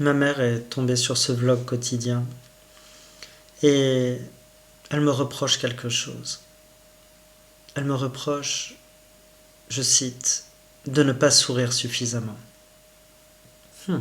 Ma mère est tombée sur ce vlog quotidien et elle me reproche quelque chose. Elle me reproche, je cite, de ne pas sourire suffisamment. Hmm.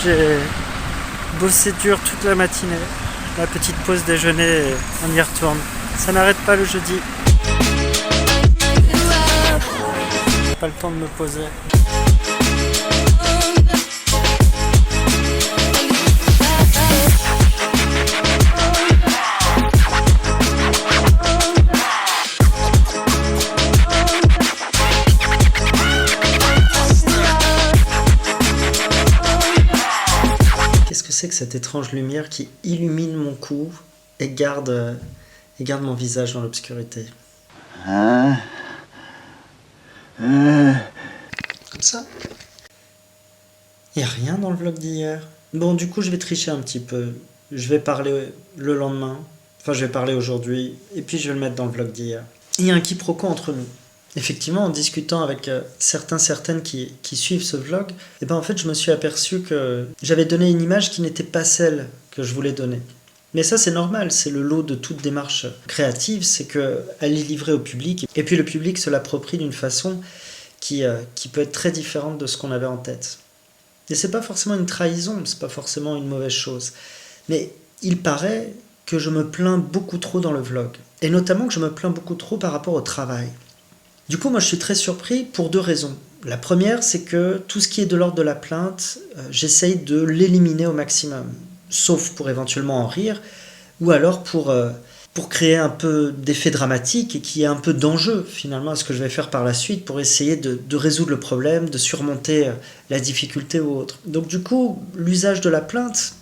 J'ai bossé dur toute la matinée. La petite pause déjeuner, on y retourne. Ça n'arrête pas le jeudi. Pas le temps de me poser. Qu'est-ce que c'est que cette étrange lumière qui illumine mon cou et garde mon visage dans l'obscurité? Comme ça. Il n'y a rien dans le vlog d'hier. Bon, du coup, je vais tricher un petit peu. Je vais parler le lendemain. Enfin, je vais parler aujourd'hui. Et puis, je vais le mettre dans le vlog d'hier. Il y a un quiproquo entre nous. Effectivement, en discutant avec certaines qui suivent ce vlog, et ben en fait, je me suis aperçu que j'avais donné une image qui n'était pas celle que je voulais donner. Mais ça, c'est normal, c'est le lot de toute démarche créative, c'est qu'elle est livrée au public, et puis le public se l'approprie d'une façon qui peut être très différente de ce qu'on avait en tête. Et c'est pas forcément une trahison, c'est pas forcément une mauvaise chose. Mais il paraît que je me plains beaucoup trop dans le vlog, et notamment que je me plains beaucoup trop par rapport au travail. Du coup, moi, je suis très surpris pour deux raisons. La première, c'est que tout ce qui est de l'ordre de la plainte, j'essaye de l'éliminer au maximum, sauf pour éventuellement en rire, ou alors pour créer un peu d'effet dramatique et qu'il y ait un peu d'enjeu, finalement, à ce que je vais faire par la suite pour essayer de résoudre le problème, de surmonter la difficulté ou autre. Donc du coup, l'usage de la plainte,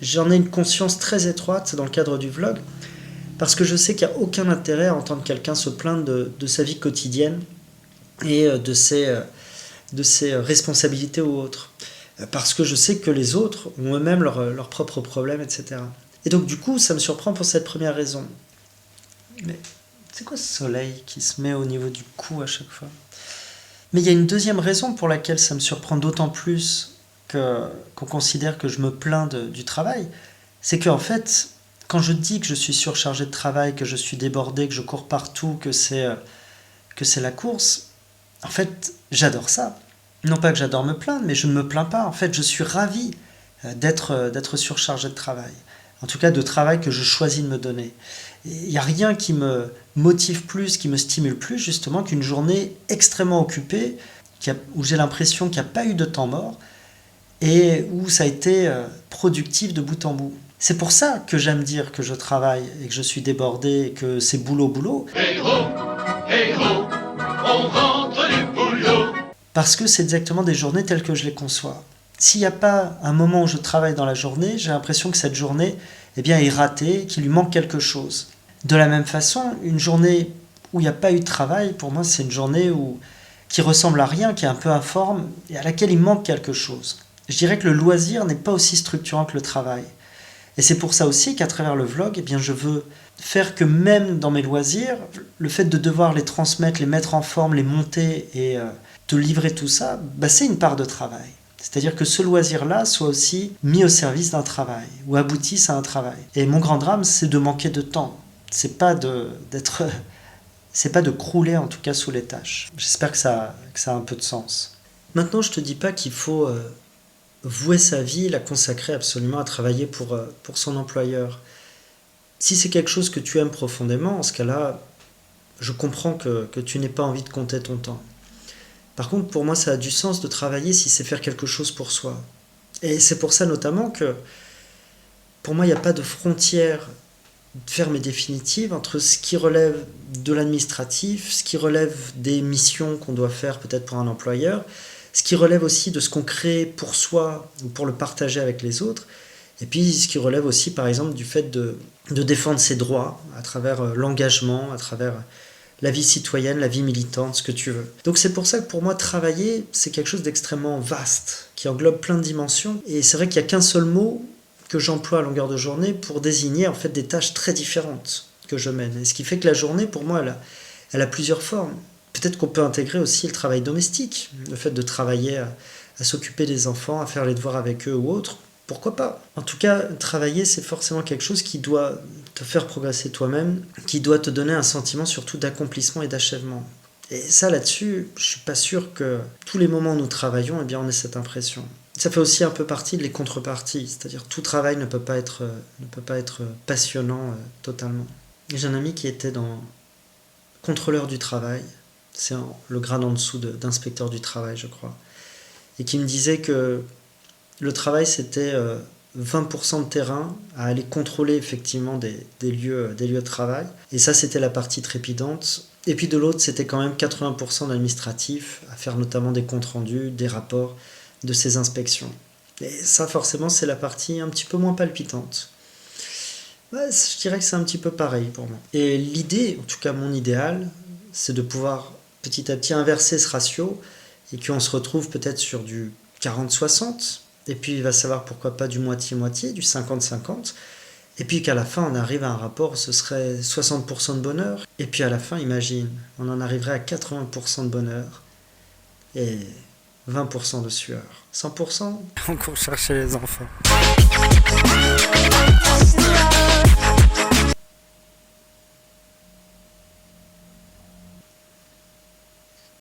j'en ai une conscience très étroite dans le cadre du vlog, parce que je sais qu'il n'y a aucun intérêt à entendre quelqu'un se plaindre de sa vie quotidienne et de ses responsabilités ou autres. Parce que je sais que les autres ont eux-mêmes leurs propres problèmes, etc. Et donc du coup, ça me surprend pour cette première raison. Mais c'est quoi ce soleil qui se met au niveau du cou à chaque fois? Mais il y a une deuxième raison pour laquelle ça me surprend d'autant plus qu'on considère que je me plains du travail. C'est qu'en fait, quand je dis que je suis surchargé de travail, que je suis débordé, que je cours partout, que c'est la course, en fait, j'adore ça. Non pas que j'adore me plaindre, mais je ne me plains pas. En fait, je suis ravi d'être surchargé de travail. En tout cas, de travail que je choisis de me donner. Il n'y a rien qui me motive plus, qui me stimule plus, justement, qu'une journée extrêmement occupée, où j'ai l'impression qu'il n'y a pas eu de temps mort, et où ça a été productif de bout en bout. C'est pour ça que j'aime dire que je travaille et que je suis débordé et que c'est boulot. Hey ho, on rentre du boulot. Parce que c'est exactement des journées telles que je les conçois. S'il n'y a pas un moment où je travaille dans la journée, j'ai l'impression que cette journée est ratée, qu'il lui manque quelque chose. De la même façon, une journée où il n'y a pas eu de travail, pour moi, c'est une journée qui ressemble à rien, qui est un peu informe et à laquelle il manque quelque chose. Je dirais que le loisir n'est pas aussi structurant que le travail. Et c'est pour ça aussi qu'à travers le vlog, je veux faire que même dans mes loisirs, le fait de devoir les transmettre, les mettre en forme, les monter et de livrer tout ça, c'est une part de travail. C'est-à-dire que ce loisir-là soit aussi mis au service d'un travail, ou aboutisse à un travail. Et mon grand drame, c'est de manquer de temps. C'est pas de crouler en tout cas sous les tâches. J'espère que ça a un peu de sens. Maintenant, je te dis pas qu'il faut vouer sa vie, la consacrer absolument à travailler pour son employeur. Si c'est quelque chose que tu aimes profondément, en ce cas-là, je comprends que tu n'aies pas envie de compter ton temps. Par contre, pour moi, ça a du sens de travailler si c'est faire quelque chose pour soi. Et c'est pour ça notamment que, pour moi, il n'y a pas de frontière ferme et définitive entre ce qui relève de l'administratif, ce qui relève des missions qu'on doit faire peut-être pour un employeur, ce qui relève aussi de ce qu'on crée pour soi ou pour le partager avec les autres, et puis ce qui relève aussi par exemple du fait de défendre ses droits à travers l'engagement, à travers la vie citoyenne, la vie militante, ce que tu veux. Donc c'est pour ça que pour moi, travailler, c'est quelque chose d'extrêmement vaste, qui englobe plein de dimensions. Et c'est vrai qu'il n'y a qu'un seul mot que j'emploie à longueur de journée pour désigner en fait des tâches très différentes que je mène. Et ce qui fait que la journée, pour moi, elle a plusieurs formes. Peut-être qu'on peut intégrer aussi le travail domestique, le fait de travailler à s'occuper des enfants, à faire les devoirs avec eux ou autre. Pourquoi pas? En tout cas, travailler, c'est forcément quelque chose qui doit te faire progresser toi-même, qui doit te donner un sentiment surtout d'accomplissement et d'achèvement. Et ça, là-dessus, je suis pas sûr que tous les moments où nous travaillons, eh bien, on ait cette impression. Ça fait aussi un peu partie des contreparties, c'est-à-dire tout travail ne peut pas être passionnant totalement. Et j'ai un ami qui était dans contrôleur du travail, c'est le grade en dessous d'inspecteur du travail, je crois, et qui me disait que le travail, c'était 20% de terrain à aller contrôler effectivement des lieux de travail. Et ça, c'était la partie trépidante. Et puis de l'autre, c'était quand même 80% d'administratif, à faire notamment des comptes rendus, des rapports de ces inspections. Et ça, forcément, c'est la partie un petit peu moins palpitante. Ouais, je dirais que c'est un petit peu pareil pour moi. Et l'idée, en tout cas mon idéal, c'est de pouvoir petit à petit inverser ce ratio et qu'on se retrouve peut-être sur du 40-60, et puis il va savoir pourquoi pas du moitié-moitié, du 50-50, et puis qu'à la fin on arrive à un rapport, ce serait 60% de bonheur, et puis à la fin, imagine, on en arriverait à 80% de bonheur, et 20% de sueur. 100%, on court chercher les enfants.